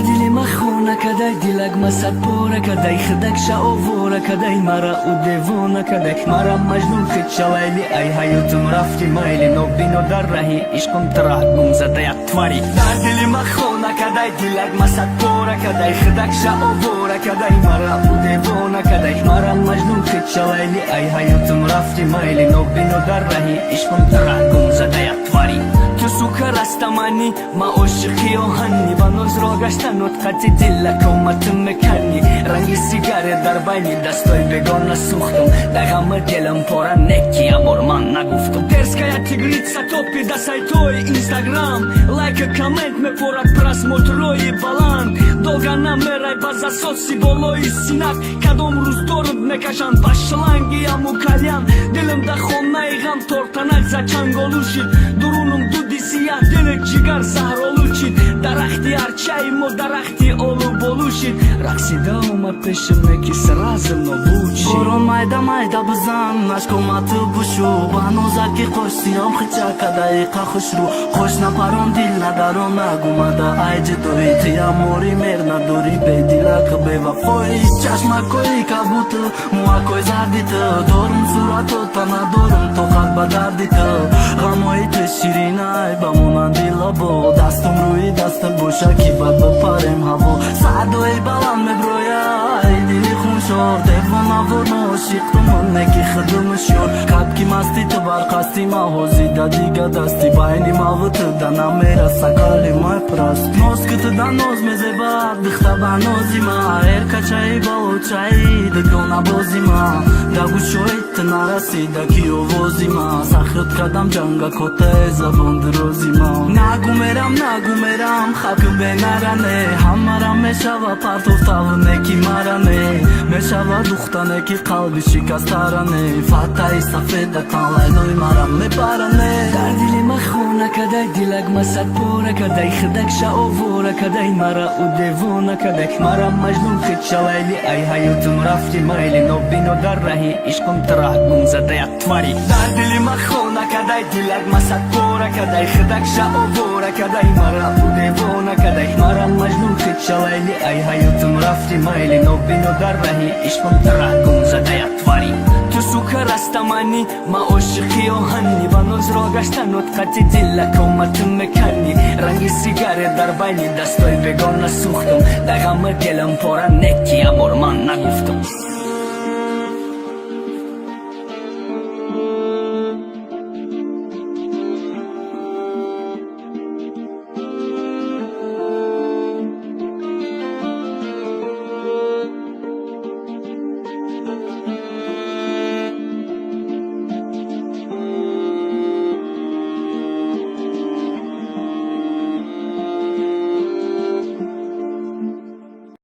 дар дили ма хона кадай дилак ма садпора кадай хидакша овора кадай мара у девона кадай мара маҷнун хичалайли ай ҳаётум рафти майли нобино дар раҳи ишқум трагум зада як твари дар дили ма хона кадай дилак ма садпора кадай хидакша овора кадай мара у девона кадай мара маҷнун хичалайли ай ҳаётум рафти майли нобино дар раҳи ишқум трагум зада як твари ту сука растамани ма ошиқи оҳани ба нозро гаштанот қати дила коматум мекани ранги сигарет дар байни дастои бегона сӯхтум дар ҳама делам пора неки абор ман нагуфтум дерская тигрица топи да сайтои инстаграм лайка коммент мепорад просмотрои баланд долга намерай ба засоси болои синак кадом рӯз дорад мекашанд ба шланги аму кальян дилам да хонаи ғам тортанак за чанголушид дурунум дуди сияҳ дили ҷигар заҳролучид дарахти арчаи мо дарахти олуболушид рақсида омад пешим неки сразу нобуд борон майда майда бизан ашкомату бушу ба нозаки қош сиём хичакадаи қахушру қош напарон дил надарон нагумада айҷидои тиамори мер надори бедилак бевафои чашмакои кабуту муакои зардиту дорум суратота надорум тоқат ба дардиту ғамои ту ширинай ба монанди лабо дастум рӯи дастам боша ки бад бипарем ҳаво садои баланд меброяй дили хуншор девонавор ошиқтумон неки хидумшёр кабки масти ту барқасти маҳозида дига дасти байни мавуту да намераса кали май праст ноз ки ту да ноз мезебад дихта ба нозима эркачаи балочаи дигона бозима да гӯшои ту нарасида ки овозима сахрут кардам ҷангакотаи забон дурозима нагу мерам хакм бенаране ҳамарам мешава партовтаву неки маране мешава духтане ки қалби шикастаране фатаи сафеда танлайдои марам мепаране дар дили ма хона кадай дилак ма садпора кадай хидакша овора кадай мара у девона кадай мара маҷнун хичалайли ай ҳаётум рафти майли нобино дар раҳи ишқум трагум зада як твари дар дили ма хона кадай дилак ма садпора кадай хидакша овора кадай мара у девона кадай мара маҷнун хичалайли ай ҳаётум рафти майли нобино дар раҳи ишқум трагум зада як твари ту сука растамани ма ошиқи оҳани ба нозро гаштанот қати дила коматум мекани ранги сигарет дар байни дастои бегона сӯхтум дар ҳама делам пора неки абор ман нагуфтум